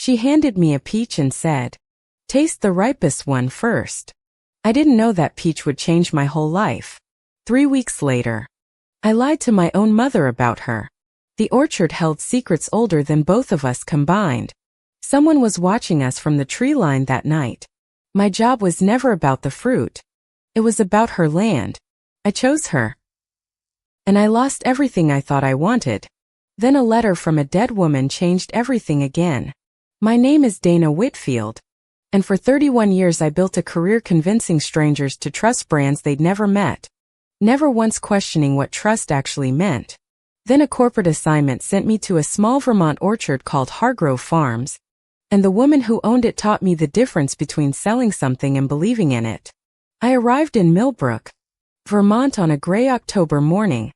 She handed me a peach and said, "Taste the ripest one first." I didn't know that peach would change my whole life. 3 weeks later, I lied to my own mother about her. The orchard held secrets older than both of us combined. Someone was watching us from the tree line that night. My job was never about the fruit. It was about her land. I chose her. And I lost everything I thought I wanted. Then a letter from a dead woman changed everything again. My name is Dana Whitfield. And for 31 years I built a career convincing strangers to trust brands they'd never met. Never once questioning what trust actually meant. Then a corporate assignment sent me to a small Vermont orchard called Hargrove Farms. And the woman who owned it taught me the difference between selling something and believing in it. I arrived in Millbrook, Vermont on a gray October morning,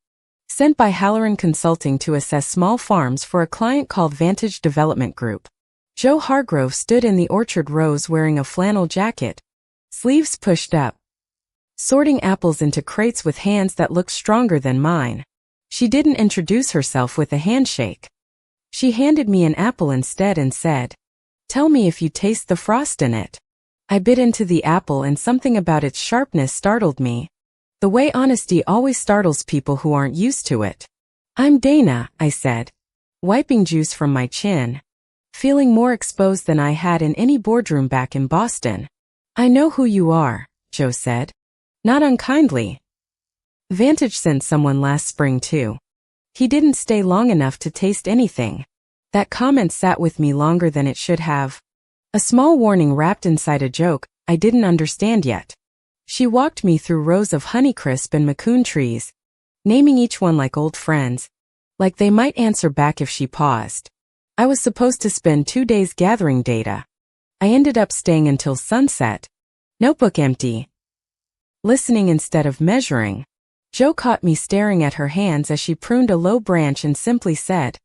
sent by Halloran Consulting to assess small farms for a client called Vantage Development Group. Joe Hargrove stood in the orchard rows wearing a flannel jacket, sleeves pushed up, sorting apples into crates with hands that looked stronger than mine. She didn't introduce herself with a handshake. She handed me an apple instead and said, "Tell me if you taste the frost in it." I bit into the apple and something about its sharpness startled me. The way honesty always startles people who aren't used to it. "I'm Dana," I said, wiping juice from my chin, feeling more exposed than I had in any boardroom back in Boston. "I know who you are," Joe said. Not unkindly. Vantage sent someone last spring too. He didn't stay long enough to taste anything. That comment sat with me longer than it should have. A small warning wrapped inside a joke I didn't understand yet. She walked me through rows of Honeycrisp and Macoun trees, naming each one like old friends, like they might answer back if she paused. I was supposed to spend 2 days gathering data. I ended up staying until sunset, notebook empty, listening instead of measuring. Joe caught me staring at her hands as she pruned a low branch and simply said,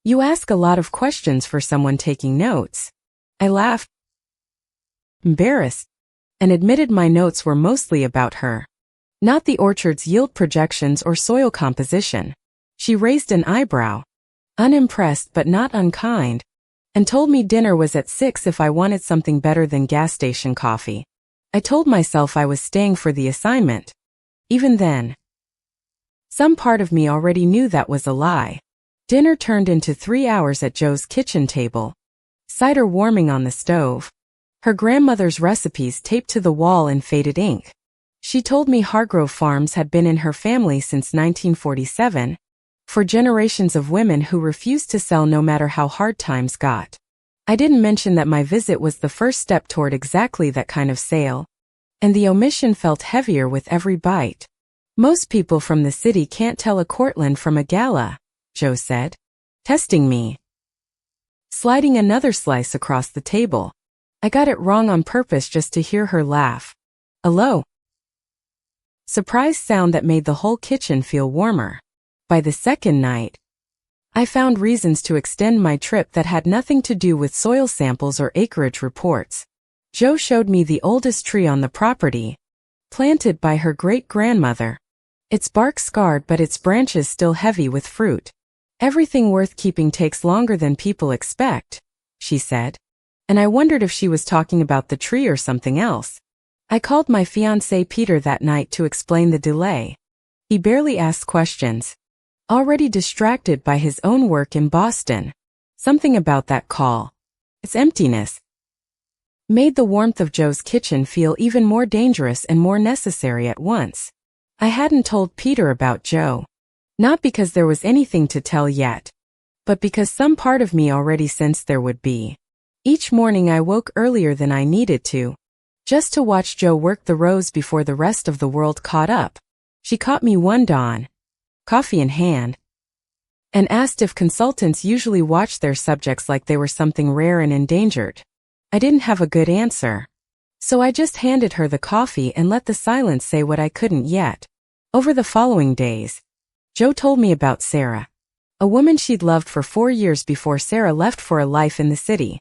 "You ask a lot of questions for someone taking notes." I laughed, embarrassed, and admitted my notes were mostly about her, not the orchard's yield projections or soil composition. She raised an eyebrow, unimpressed but not unkind, and told me dinner was at 6 if I wanted something better than gas station coffee. I told myself I was staying for the assignment. Even then, some part of me already knew that was a lie. Dinner turned into 3 hours at Joe's kitchen table, cider warming on the stove, her grandmother's recipes taped to the wall in faded ink. She told me Hargrove Farms had been in her family since 1947, for generations of women who refused to sell no matter how hard times got. I didn't mention that my visit was the first step toward exactly that kind of sale, and the omission felt heavier with every bite. "Most people from the city can't tell a Cortland from a Gala," Joe said, testing me, sliding another slice across the table. I got it wrong on purpose just to hear her laugh. A low, surprised sound that made the whole kitchen feel warmer. By the second night, I found reasons to extend my trip that had nothing to do with soil samples or acreage reports. Joe showed me the oldest tree on the property, planted by her great-grandmother. Its bark scarred but its branches still heavy with fruit. "Everything worth keeping takes longer than people expect," she said. And I wondered if she was talking about the tree or something else. I called my fiancé Peter that night to explain the delay. He barely asked questions, already distracted by his own work in Boston. Something about that call, its emptiness, made the warmth of Joe's kitchen feel even more dangerous and more necessary at once. I hadn't told Peter about Joe, not because there was anything to tell yet, but because some part of me already sensed there would be. Each morning I woke earlier than I needed to, just to watch Joe work the rows before the rest of the world caught up. She caught me one dawn, coffee in hand, and asked if consultants usually watch their subjects like they were something rare and endangered. I didn't have a good answer, so I just handed her the coffee and let the silence say what I couldn't yet. Over the following days, Joe told me about Sarah, a woman she'd loved for 4 years before Sarah left for a life in the city.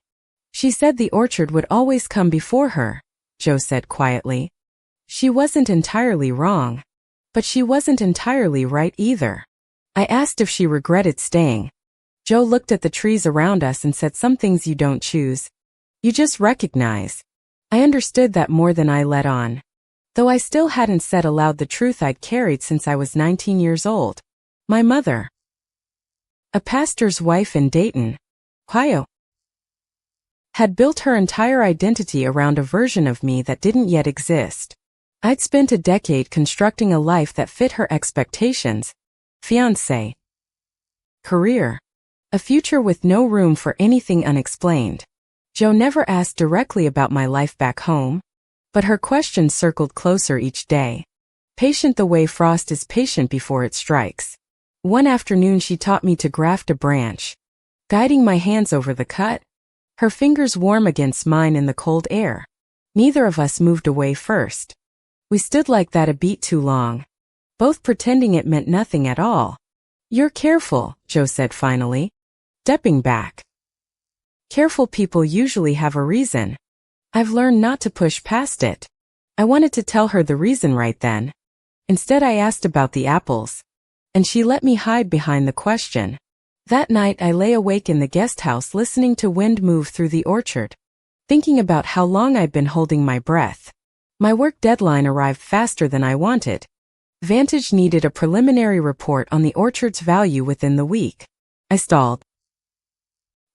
She said the orchard would always come before her, Joe said quietly. She wasn't entirely wrong, but she wasn't entirely right either. I asked if she regretted staying. Joe looked at the trees around us and said, "Some things you don't choose. You just recognize." I understood that more than I let on. Though I still hadn't said aloud the truth I'd carried since I was 19 years old. My mother, a pastor's wife in Dayton, Ohio, had built her entire identity around a version of me that didn't yet exist. I'd spent a decade constructing a life that fit her expectations. Fiancé, career, a future with no room for anything unexplained. Joe never asked directly about my life back home, but her questions circled closer each day. Patient the way frost is patient before it strikes. One afternoon she taught me to graft a branch, guiding my hands over the cut, her fingers warm against mine in the cold air. Neither of us moved away first. We stood like that a beat too long, both pretending it meant nothing at all. "You're careful," Joe said finally, stepping back. Careful people usually have a reason. I've learned not to push past it. I wanted to tell her the reason right then. Instead I asked about the apples, and she let me hide behind the question. That night I lay awake in the guest house listening to wind move through the orchard, thinking about how long I'd been holding my breath. My work deadline arrived faster than I wanted. Vantage needed a preliminary report on the orchard's value within the week. I stalled,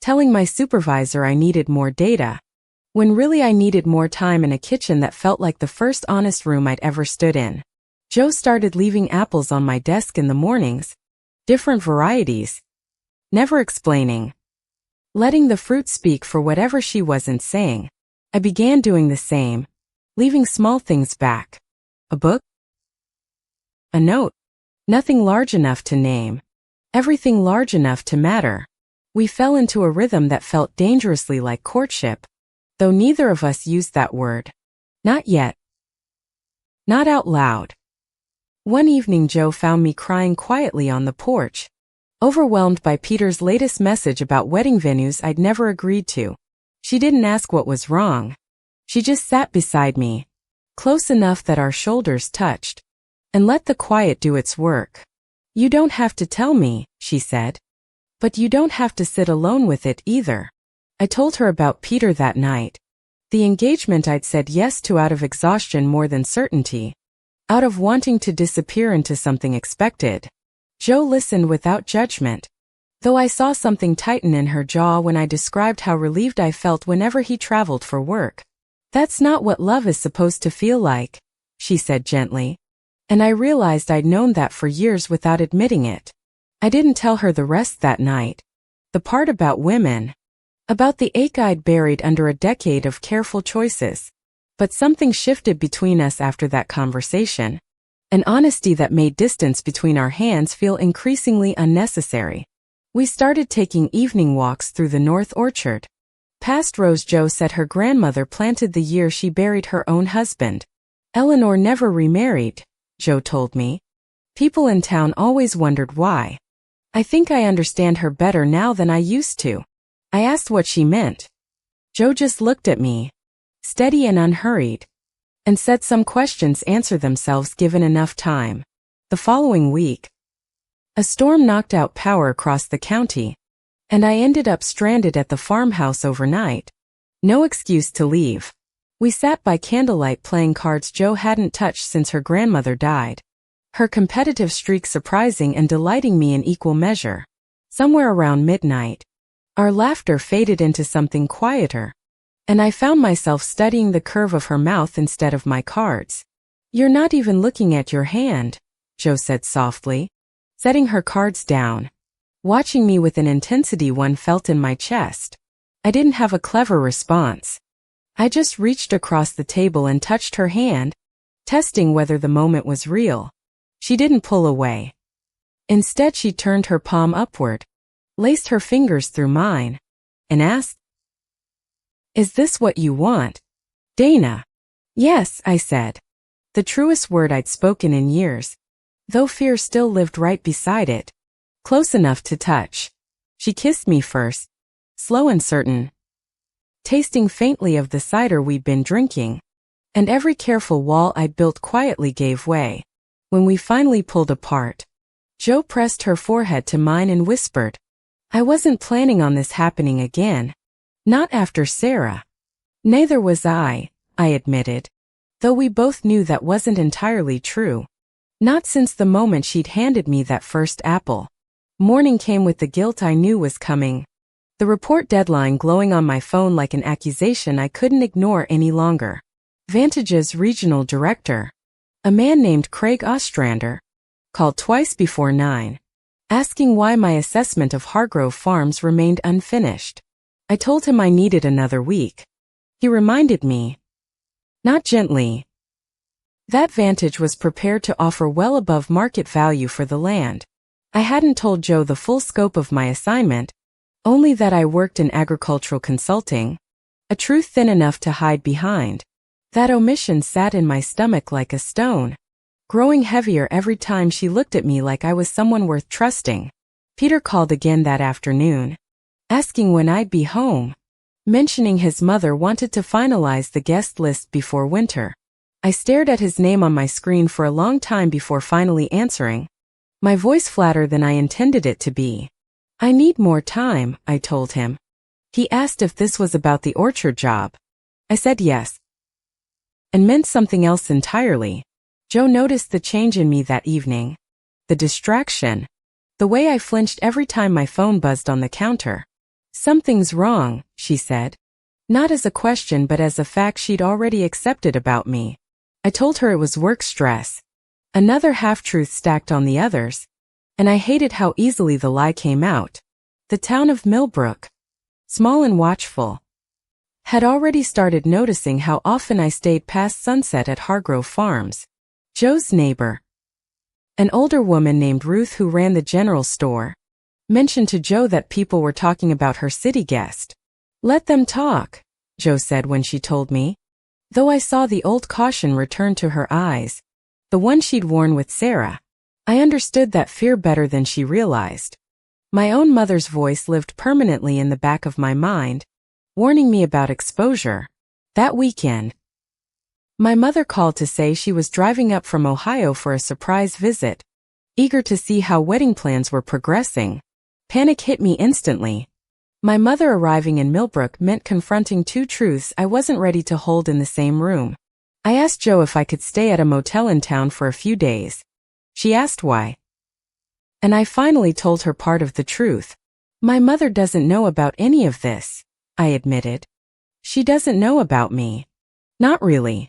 telling my supervisor I needed more data, when really I needed more time in a kitchen that felt like the first honest room I'd ever stood in. Joe started leaving apples on my desk in the mornings, different varieties, never explaining, letting the fruit speak for whatever she wasn't saying. I began doing the same, leaving small things back. A book? A note? Nothing large enough to name. Everything large enough to matter. We fell into a rhythm that felt dangerously like courtship, though neither of us used that word. Not yet. Not out loud. One evening Joe found me crying quietly on the porch, overwhelmed by Peter's latest message about wedding venues I'd never agreed to. She didn't ask what was wrong. She just sat beside me, close enough that our shoulders touched, and let the quiet do its work. "You don't have to tell me," she said. "But you don't have to sit alone with it either." I told her about Peter that night, the engagement I'd said yes to out of exhaustion more than certainty, out of wanting to disappear into something expected. Joe listened without judgment, though I saw something tighten in her jaw when I described how relieved I felt whenever he traveled for work. "That's not what love is supposed to feel like," she said gently, and I realized I'd known that for years without admitting it. I didn't tell her the rest that night. The part about women, about the ache I'd buried under a decade of careful choices. But something shifted between us after that conversation. An honesty that made distance between our hands feel increasingly unnecessary. We started taking evening walks through the North Orchard, past rows Joe said her grandmother planted the year she buried her own husband. Eleanor never remarried, Joe told me. People in town always wondered why. I think I understand her better now than I used to. I asked what she meant. Joe just looked at me, steady and unhurried, and said some questions answer themselves given enough time. The following week, a storm knocked out power across the county, and I ended up stranded at the farmhouse overnight. No excuse to leave. We sat by candlelight playing cards Joe hadn't touched since her grandmother died, her competitive streak surprising and delighting me in equal measure. Somewhere around midnight, our laughter faded into something quieter, and I found myself studying the curve of her mouth instead of my cards. "You're not even looking at your hand," Joe said softly, setting her cards down, watching me with an intensity one felt in my chest. I didn't have a clever response. I just reached across the table and touched her hand, testing whether the moment was real. She didn't pull away. Instead, she turned her palm upward, laced her fingers through mine, and asked, "Is this what you want, Dana?" "Yes," I said, the truest word I'd spoken in years, though fear still lived right beside it, close enough to touch. She kissed me first, slow and certain, tasting faintly of the cider we'd been drinking, and every careful wall I'd built quietly gave way. When we finally pulled apart, Joe pressed her forehead to mine and whispered, I wasn't planning on this happening again. Not after Sarah. Neither was I admitted. Though we both knew that wasn't entirely true. Not since the moment she'd handed me that first apple. Morning came with the guilt I knew was coming. The report deadline glowing on my phone like an accusation I couldn't ignore any longer. Vantage's regional director, a man named Craig Ostrander, called twice before 9, asking why my assessment of Hargrove Farms remained unfinished. I told him I needed another week. He reminded me, not gently, that Vantage was prepared to offer well above market value for the land. I hadn't told Joe the full scope of my assignment, only that I worked in agricultural consulting, a truth thin enough to hide behind. That omission sat in my stomach like a stone, growing heavier every time she looked at me like I was someone worth trusting. Peter called again that afternoon, asking when I'd be home, mentioning his mother wanted to finalize the guest list before winter. I stared at his name on my screen for a long time before finally answering, my voice flatter than I intended it to be. I need more time, I told him. He asked if this was about the orchard job. I said yes, and meant something else entirely. Joe noticed the change in me that evening. The distraction. The way I flinched every time my phone buzzed on the counter. Something's wrong, she said. Not as a question but as a fact she'd already accepted about me. I told her it was work stress. Another half-truth stacked on the others. And I hated how easily the lie came out. The town of Millbrook, small and watchful, had already started noticing how often I stayed past sunset at Hargrove Farms. Joe's neighbor, an older woman named Ruth who ran the general store, mentioned to Joe that people were talking about her city guest. Let them talk, Joe said when she told me. Though I saw the old caution return to her eyes, the one she'd worn with Sarah, I understood that fear better than she realized. My own mother's voice lived permanently in the back of my mind, warning me about exposure. That weekend, my mother called to say she was driving up from Ohio for a surprise visit. Eager to see how wedding plans were progressing, panic hit me instantly. My mother arriving in Millbrook meant confronting two truths I wasn't ready to hold in the same room. I asked Joe if I could stay at a motel in town for a few days. She asked why. And I finally told her part of the truth. My mother doesn't know about any of this, I admitted. She doesn't know about me. Not really.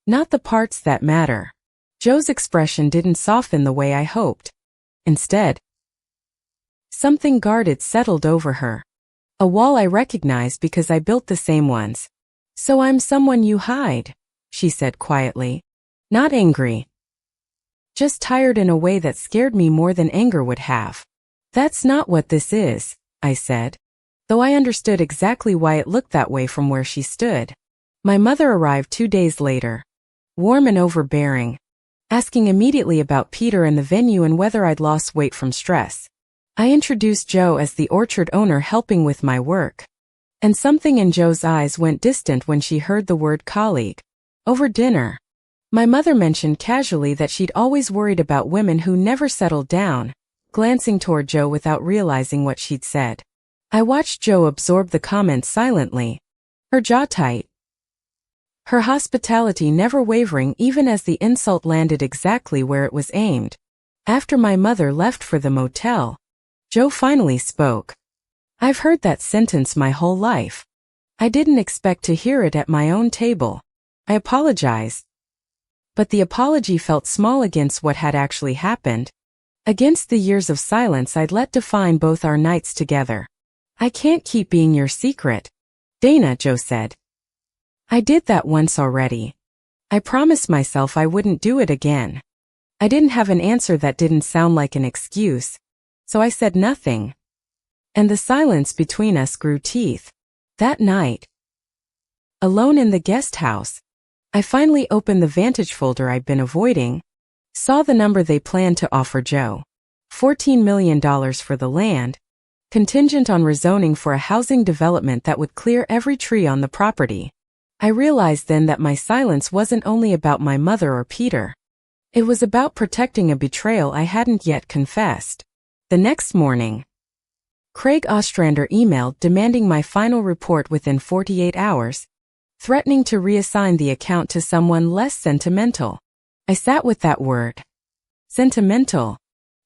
Not the parts that matter. Joe's expression didn't soften the way I hoped. Instead, something guarded settled over her. A wall I recognized because I built the same ones. So I'm someone you hide, she said quietly. Not angry. Just tired in a way that scared me more than anger would have. That's not what this is, I said, though I understood exactly why it looked that way from where she stood. My mother arrived 2 days later, warm and overbearing, asking immediately about Peter and the venue and whether I'd lost weight from stress. I introduced Joe as the orchard owner helping with my work. And something in Joe's eyes went distant when she heard the word colleague. Over dinner, my mother mentioned casually that she'd always worried about women who never settled down, glancing toward Joe without realizing what she'd said. I watched Joe absorb the comment silently, her jaw tight, her hospitality never wavering even as the insult landed exactly where it was aimed. After my mother left for the motel, Joe finally spoke. I've heard that sentence my whole life. I didn't expect to hear it at my own table. I apologized. But the apology felt small against what had actually happened, against the years of silence I'd let define both our nights together. I can't keep being your secret, Dana, Joe said. I did that once already. I promised myself I wouldn't do it again. I didn't have an answer that didn't sound like an excuse, so I said nothing. And the silence between us grew teeth. That night, alone in the guest house, I finally opened the Vantage folder I'd been avoiding, saw the number they planned to offer Joe. $14 million for the land, contingent on rezoning for a housing development that would clear every tree on the property. I realized then that my silence wasn't only about my mother or Peter. It was about protecting a betrayal I hadn't yet confessed. The next morning, Craig Ostrander emailed demanding my final report within 48 hours, threatening to reassign the account to someone less sentimental. I sat with that word, sentimental,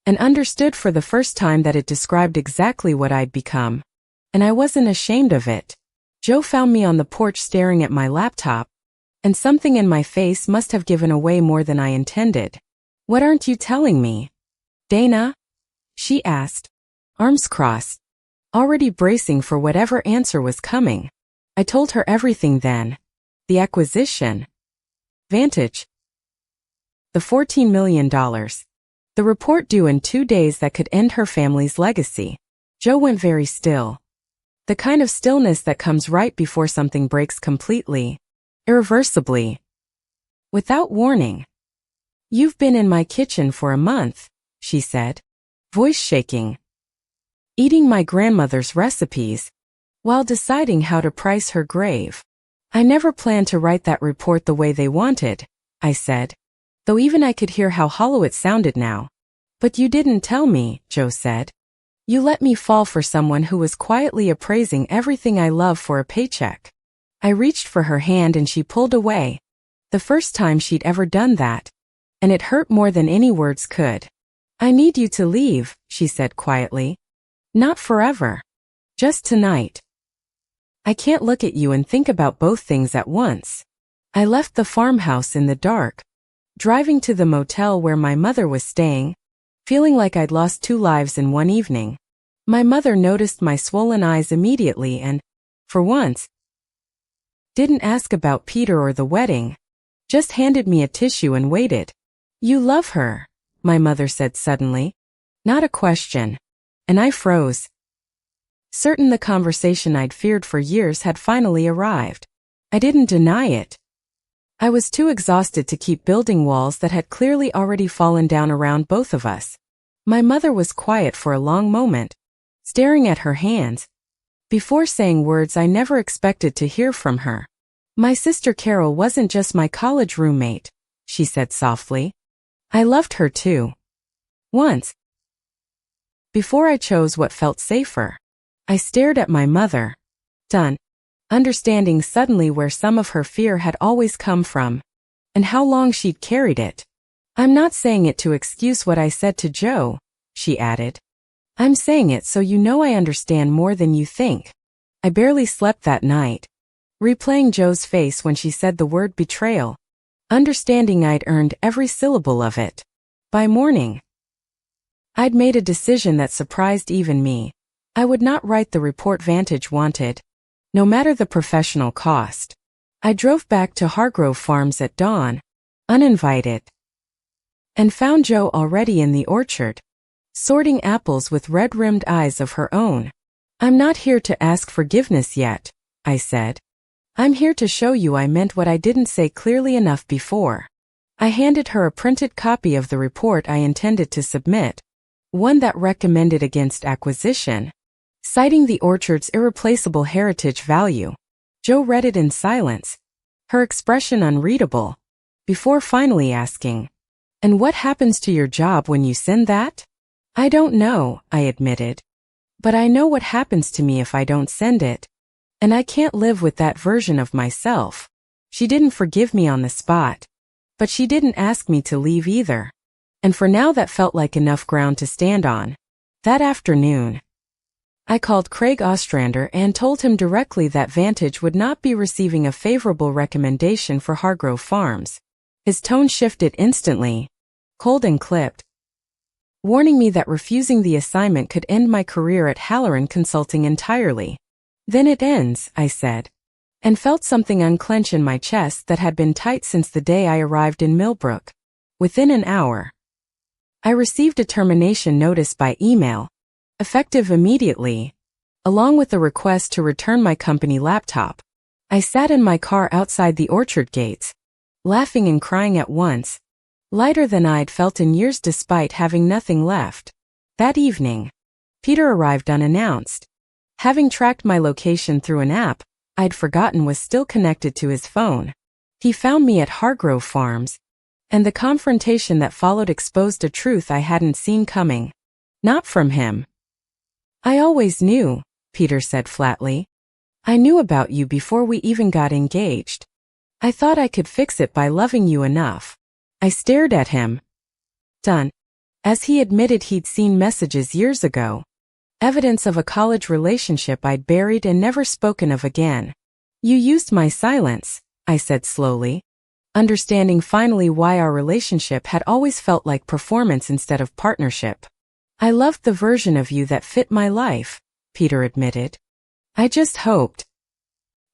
and understood for the first time that it described exactly what I'd become. And I wasn't ashamed of it. Joe found me on the porch staring at my laptop, and something in my face must have given away more than I intended. "What aren't you telling me, Dana?" she asked, arms crossed, already bracing for whatever answer was coming. I told her everything then. The acquisition, Vantage, the $14 million, the report due in 2 days that could end her family's legacy. Joe went very still. The kind of stillness that comes right before something breaks completely, irreversibly, without warning. "You've been in my kitchen for a month," she said, voice shaking, eating my grandmother's recipes, while deciding how to price her grave. "I never planned to write that report the way they wanted," I said, though even I could hear how hollow it sounded now. "But you didn't tell me," Joe said. "You let me fall for someone who was quietly appraising everything I love for a paycheck." I reached for her hand and she pulled away. The first time she'd ever done that. And it hurt more than any words could. "I need you to leave," she said quietly. "Not forever. Just tonight. I can't look at you and think about both things at once." I left the farmhouse in the dark, driving to the motel where my mother was staying, feeling like I'd lost 2 lives in one evening. My mother noticed my swollen eyes immediately and, for once, didn't ask about Peter or the wedding, just handed me a tissue and waited. "You love her," my mother said suddenly. Not a question. And I froze. Certain the conversation I'd feared for years had finally arrived. I didn't deny it. I was too exhausted to keep building walls that had clearly already fallen down around both of us. My mother was quiet for a long moment, staring at her hands, before saying words I never expected to hear from her. "My sister Carol wasn't just my college roommate," she said softly. "I loved her too. Once. Before I chose what felt safer." I stared at my mother, stunned, understanding suddenly where some of her fear had always come from, and how long she'd carried it. "I'm not saying it to excuse what I said to Joe," she added. "I'm saying it so you know I understand more than you think." I barely slept that night, replaying Joe's face when she said the word betrayal, understanding I'd earned every syllable of it. By morning, I'd made a decision that surprised even me. I would not write the report Vantage wanted, no matter the professional cost. I drove back to Hargrove Farms at dawn, uninvited, and found Joe already in the orchard, sorting apples with red-rimmed eyes of her own. "I'm not here to ask forgiveness yet," I said. "I'm here to show you I meant what I didn't say clearly enough before." I handed her a printed copy of the report I intended to submit, one that recommended against acquisition, citing the orchard's irreplaceable heritage value. Joe read it in silence, her expression unreadable, before finally asking, "And what happens to your job when you send that?" "I don't know," I admitted. "But I know what happens to me if I don't send it. And I can't live with that version of myself." She didn't forgive me on the spot, but she didn't ask me to leave either. And for now that felt like enough ground to stand on. That afternoon, I called Craig Ostrander and told him directly that Vantage would not be receiving a favorable recommendation for Hargrove Farms. His tone shifted instantly, cold and clipped, warning me that refusing the assignment could end my career at Halloran Consulting entirely. "Then it ends," I said, and felt something unclench in my chest that had been tight since the day I arrived in Millbrook. Within an hour, I received a termination notice by email, effective immediately, along with a request to return my company laptop. I sat in my car outside the orchard gates, laughing and crying at once, lighter than I'd felt in years despite having nothing left. That evening, Peter arrived unannounced. Having tracked my location through an app I'd forgotten was still connected to his phone. He found me at Hargrove Farms, and the confrontation that followed exposed a truth I hadn't seen coming. Not from him. I always knew, Peter said flatly. I knew about you before we even got engaged. I thought I could fix it by loving you enough. I stared at him. Done. As he admitted he'd seen messages years ago. Evidence of a college relationship I'd buried and never spoken of again. You used my silence, I said slowly, understanding finally why our relationship had always felt like performance instead of partnership. I loved the version of you that fit my life, Peter admitted. I just hoped.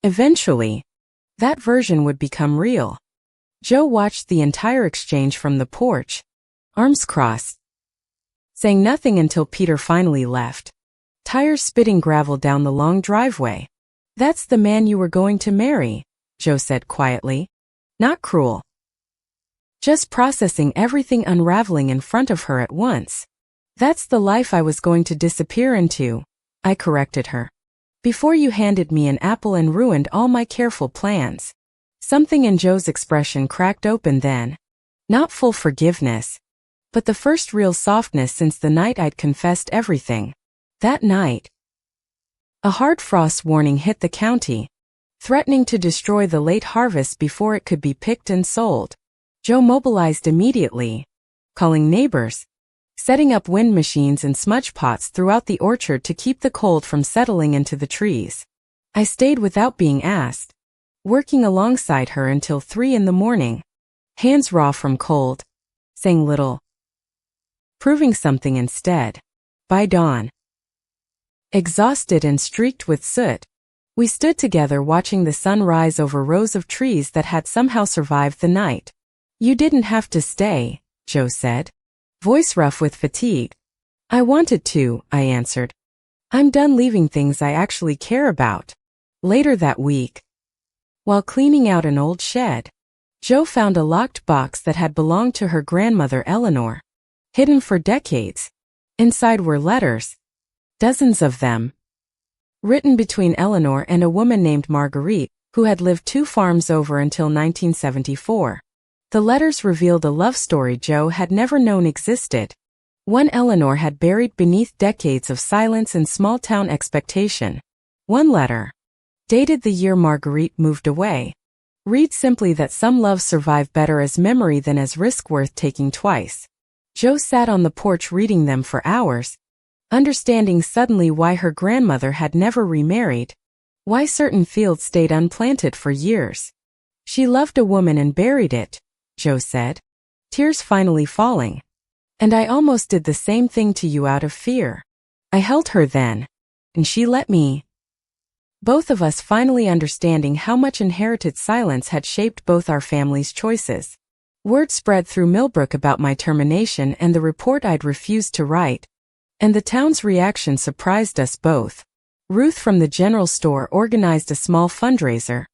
Eventually, that version would become real. Joe watched the entire exchange from the porch, arms crossed, saying nothing until Peter finally left, tires spitting gravel down the long driveway. That's the man you were going to marry, Joe said quietly. Not cruel. Just processing everything unraveling in front of her at once. That's the life I was going to disappear into, I corrected her. Before you handed me an apple and ruined all my careful plans. Something in Joe's expression cracked open then. Not full forgiveness, but the first real softness since the night I'd confessed everything. That night, a hard frost warning hit the county, threatening to destroy the late harvest before it could be picked and sold. Joe mobilized immediately, calling neighbors, setting up wind machines and smudge pots throughout the orchard to keep the cold from settling into the trees. I stayed without being asked, working alongside her until 3 in the morning, hands raw from cold, saying little, proving something instead. By dawn, exhausted and streaked with soot, we stood together watching the sun rise over rows of trees that had somehow survived the night. You didn't have to stay, Joe said, voice rough with fatigue. I wanted to, I answered. I'm done leaving things I actually care about. Later that week, while cleaning out an old shed, Joe found a locked box that had belonged to her grandmother Eleanor, hidden for decades. Inside were letters, dozens of them, written between Eleanor and a woman named Marguerite, who had lived 2 farms over until 1974. The letters revealed a love story Joe had never known existed. One Eleanor had buried beneath decades of silence and small-town expectation. One letter, dated the year Marguerite moved away, reads simply that some loves survive better as memory than as risk worth taking twice. Joe sat on the porch reading them for hours, understanding suddenly why her grandmother had never remarried, why certain fields stayed unplanted for years. She loved a woman and buried it, Joe said, tears finally falling. And I almost did the same thing to you out of fear. I held her then, and she let me. Both of us finally understanding how much inherited silence had shaped both our families' choices. Word spread through Millbrook about my termination and the report I'd refused to write, and the town's reaction surprised us both. Ruth from the general store organized a small fundraiser,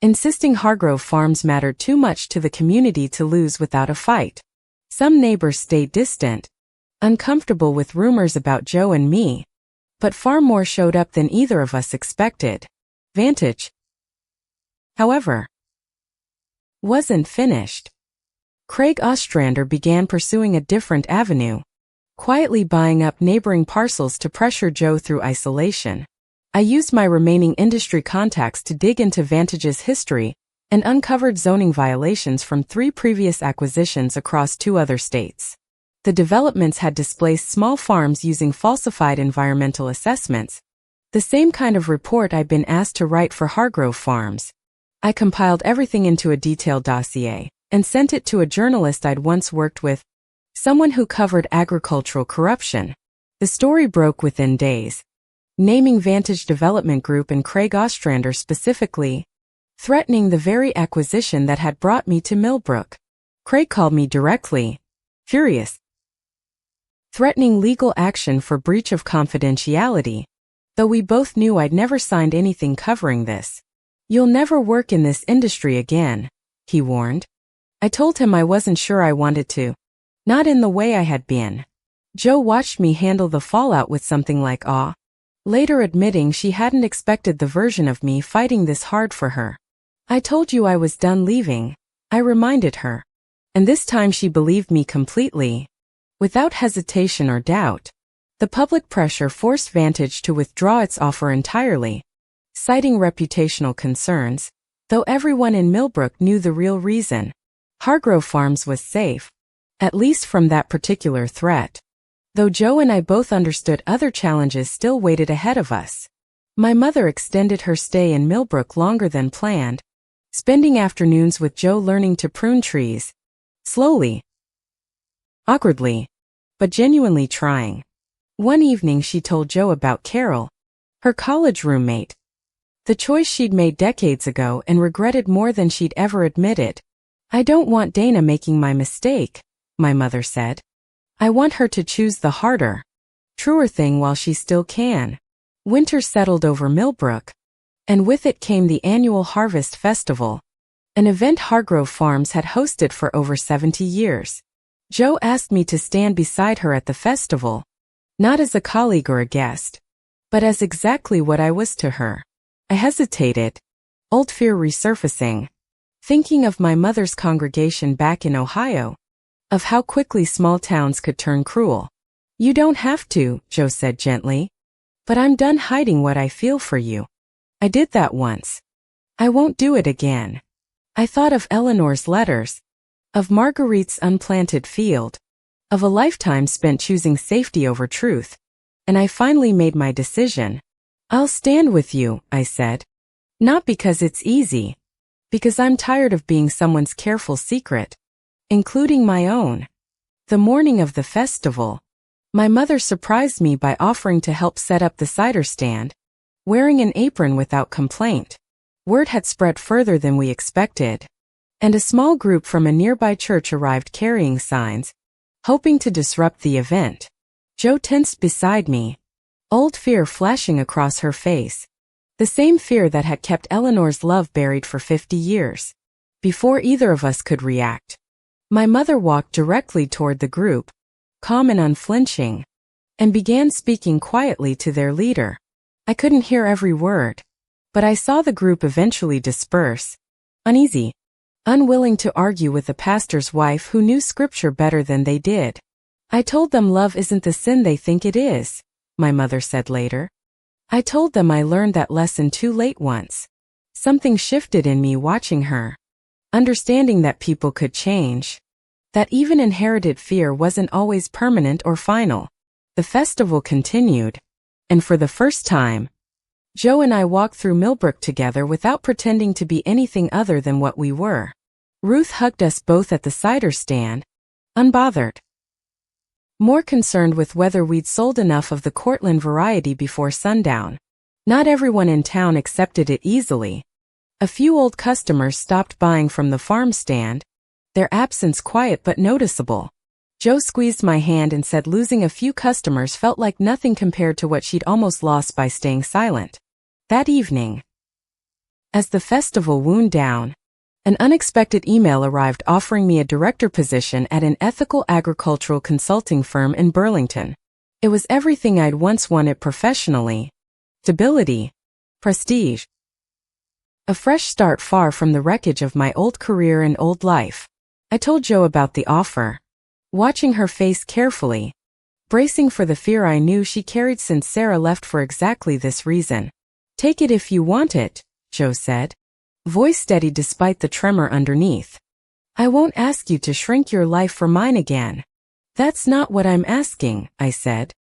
insisting Hargrove Farms mattered too much to the community to lose without a fight. Some neighbors stayed distant, uncomfortable with rumors about Joe and me, but far more showed up than either of us expected. Vantage, however, wasn't finished. Craig Ostrander began pursuing a different avenue, quietly buying up neighboring parcels to pressure Joe through isolation. I used my remaining industry contacts to dig into Vantage's history and uncovered zoning violations from 3 previous acquisitions across 2 other states. The developments had displaced small farms using falsified environmental assessments, the same kind of report I'd been asked to write for Hargrove Farms. I compiled everything into a detailed dossier and sent it to a journalist I'd once worked with, someone who covered agricultural corruption. The story broke within days, naming Vantage Development Group and Craig Ostrander specifically, threatening the very acquisition that had brought me to Millbrook. Craig called me directly, furious, threatening legal action for breach of confidentiality, though we both knew I'd never signed anything covering this. You'll never work in this industry again, he warned. I told him I wasn't sure I wanted to. Not in the way I had been. Joe watched me handle the fallout with something like awe, later admitting she hadn't expected the version of me fighting this hard for her. I told you I was done leaving, I reminded her. And this time she believed me completely, without hesitation or doubt. The public pressure forced Vantage to withdraw its offer entirely, citing reputational concerns, though everyone in Millbrook knew the real reason. Hargrove Farms was safe, at least from that particular threat. Though Joe and I both understood other challenges still waited ahead of us. My mother extended her stay in Millbrook longer than planned, spending afternoons with Joe learning to prune trees. Slowly. Awkwardly. But genuinely trying. One evening she told Joe about Carol, her college roommate. The choice she'd made decades ago and regretted more than she'd ever admitted. "I don't want Dana making my mistake," my mother said. "I want her to choose the harder, truer thing while she still can." Winter settled over Millbrook, and with it came the annual Harvest Festival, an event Hargrove Farms had hosted for over 70 years. Joe asked me to stand beside her at the festival, not as a colleague or a guest, but as exactly what I was to her. I hesitated, old fear resurfacing, thinking of my mother's congregation back in Ohio, of how quickly small towns could turn cruel. "You don't have to," Joe said gently, "but I'm done hiding what I feel for you. I did that once. I won't do it again." I thought of Eleanor's letters, of Marguerite's unplanted field, of a lifetime spent choosing safety over truth, and I finally made my decision. "I'll stand with you," I said. "Not because it's easy, because I'm tired of being someone's careful secret, including my own." The morning of the festival, my mother surprised me by offering to help set up the cider stand, wearing an apron without complaint. Word had spread further than we expected, and a small group from a nearby church arrived carrying signs, hoping to disrupt the event. Joe tensed beside me, old fear flashing across her face. The same fear that had kept Eleanor's love buried for 50 years. Before either of us could react, my mother walked directly toward the group, calm and unflinching, and began speaking quietly to their leader. I couldn't hear every word, but I saw the group eventually disperse, uneasy, unwilling to argue with the pastor's wife who knew scripture better than they did. "I told them love isn't the sin they think it is," my mother said later. "I told them I learned that lesson too late once." Something shifted in me watching her, understanding that people could change, that even inherited fear wasn't always permanent or final. The festival continued, and for the first time, Joe and I walked through Millbrook together without pretending to be anything other than what we were. Ruth hugged us both at the cider stand, unbothered, more concerned with whether we'd sold enough of the Cortland variety before sundown. Not everyone in town accepted it easily. A few old customers stopped buying from the farm stand, their absence quiet but noticeable. Joe squeezed my hand and said losing a few customers felt like nothing compared to what she'd almost lost by staying silent. That evening, as the festival wound down, an unexpected email arrived offering me a director position at an ethical agricultural consulting firm in Burlington. It was everything I'd once wanted professionally: stability, prestige, a fresh start far from the wreckage of my old career and old life. I told Joe about the offer, watching her face carefully, bracing for the fear I knew she carried since Sarah left for exactly this reason. "Take it if you want it," Joe said, voice steady despite the tremor underneath. "I won't ask you to shrink your life for mine again." "That's not what I'm asking," I said.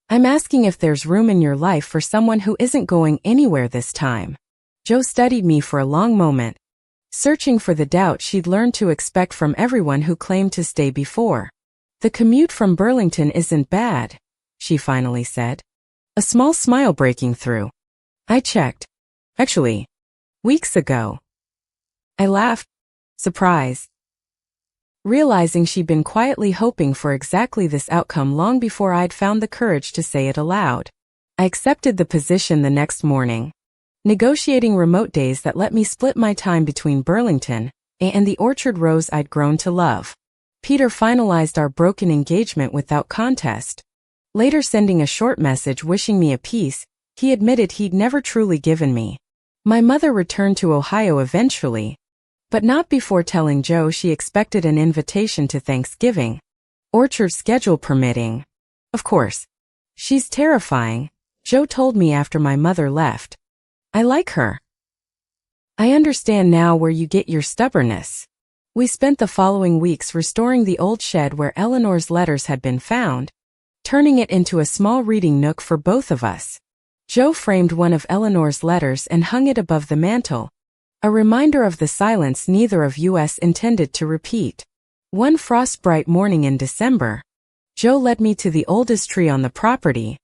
"I'm asking if there's room in your life for someone who isn't going anywhere this time." Joe studied me for a long moment, searching for the doubt she'd learned to expect from everyone who claimed to stay before. "The commute from Burlington isn't bad," she finally said, a small smile breaking through. I checked. "Actually, weeks ago." I laughed, surprised, realizing she'd been quietly hoping for exactly this outcome long before I'd found the courage to say it aloud. I accepted the position the next morning, negotiating remote days that let me split my time between Burlington and the orchard rows I'd grown to love. Peter finalized our broken engagement without contest. Later sending a short message wishing me a peace he admitted he'd never truly given me. My mother returned to Ohio eventually, but not before telling Joe she expected an invitation to Thanksgiving, orchard schedule permitting. Of course, She's terrifying, Joe told me after my mother left. I like her. I understand now where you get your stubbornness. We spent the following weeks restoring the old shed where Eleanor's letters had been found, turning it into a small reading nook for both of us. Joe framed one of Eleanor's letters and hung it above the mantel, a reminder of the silence neither of us intended to repeat. One frost-bright morning in December, Joe led me to the oldest tree on the property,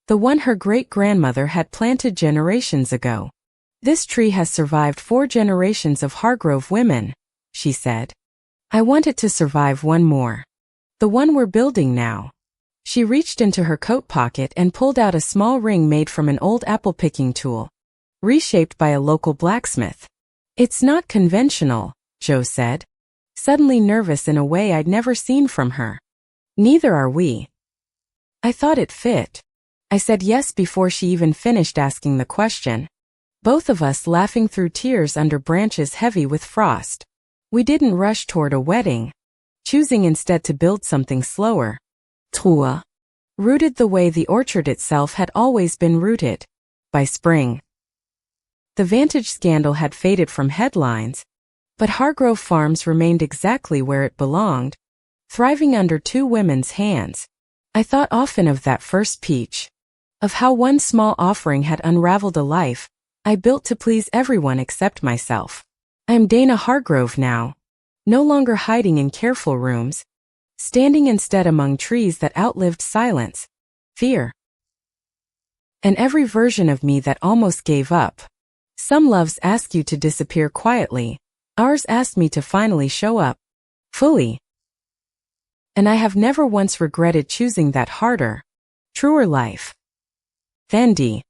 the one her great-grandmother had planted generations ago. This tree has survived 4 generations of Hargrove women, she said. I want it to survive one more. The one we're building now. She reached into her coat pocket and pulled out a small ring made from an old apple-picking tool, reshaped by a local blacksmith. It's not conventional, Joe said, suddenly nervous in a way I'd never seen from her. Neither are we. I thought it fit. I said yes before she even finished asking the question. Both of us laughing through tears under branches heavy with frost. We didn't rush toward a wedding, choosing instead to build something slower. Trua. Rooted the way the orchard itself had always been rooted. By spring. The Vantage scandal had faded from headlines, but Hargrove Farms remained exactly where it belonged, thriving under 2 women's hands. I thought often of that first peach, of how one small offering had unraveled a life I built to please everyone except myself. I'm Dana Hargrove now, no longer hiding in careful rooms, standing instead among trees that outlived silence, fear, and every version of me that almost gave up. Some loves ask you to disappear quietly, ours asked me to finally show up, fully. And I have never once regretted choosing that harder, truer life. Fendi.